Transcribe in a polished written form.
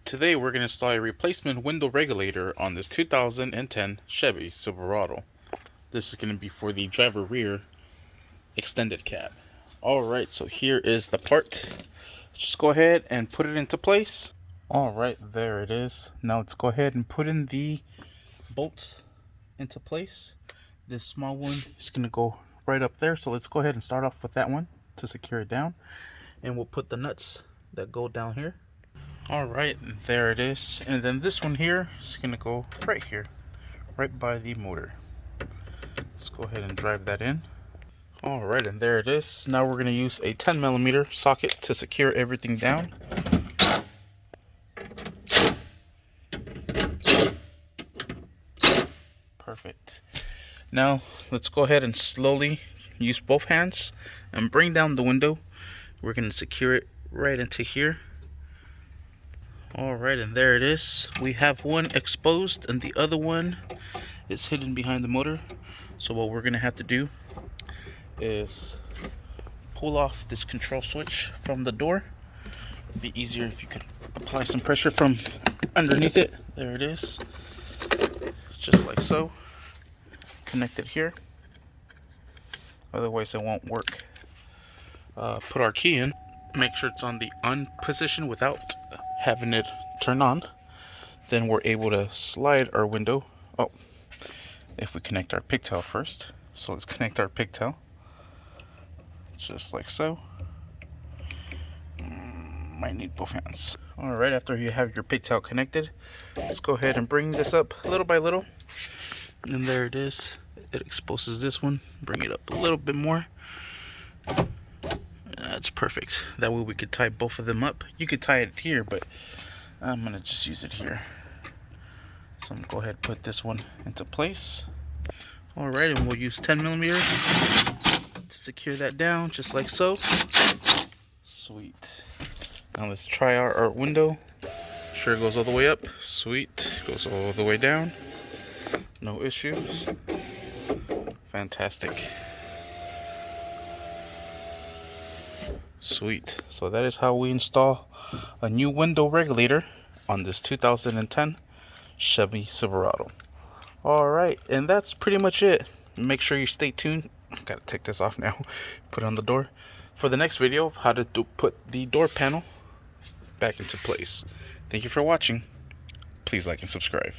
Today we're going to install a replacement window regulator on this 2010 Chevy Silverado. This is going to be for the driver rear extended cab. Alright, so here is the part. Let's just go ahead and put it into place. Alright, there it is. Now let's go ahead and put in the bolts into place. This small one is going to go right up there, so let's go ahead and start off with that one to secure it down. And we'll put the nuts that go down here. Alright, there it is. And then this one here is going to go right here, right by the motor. Let's go ahead and drive that in. Alright, and there it is. Now we're going to use a 10mm socket to secure everything down. Perfect. Now let's go ahead and slowly use both hands and bring down the window. We're going to secure it right into here. Alright, and there it is. We have one exposed and the other one is hidden behind the motor. So what we're going to have to do is pull off this control switch from the door. It'd be easier if you could apply some pressure from underneath it. There it is. Just like so. Connect it here. Otherwise it won't work. Put our key in. Make sure it's on the on position without having it turn on. Then we're able to slide our window. Oh, if we connect our pigtail first. So let's connect our pigtail. Just like so. Might need both hands. Alright, after you have your pigtail connected, let's go ahead and bring this up little by little. And there it is. It exposes this one. Bring it up a little bit more. That's perfect. That way we could tie both of them up. You could tie it here, but I'm gonna just use it here. So I'm gonna go ahead and put this one into place. Alright, and we'll use 10mm to secure that down, just like so. Sweet. Now let's try our window. Sure it goes all the way up. Sweet. Goes all the way down. No issues. Fantastic. Sweet. So that is how we install a new window regulator on this 2010 Chevy Silverado. Alright, and that's pretty much it. Make sure you stay tuned. Gotta take this off now. Put it on the door for the next video of how to put the door panel back into place. Thank you for watching. Please like and subscribe.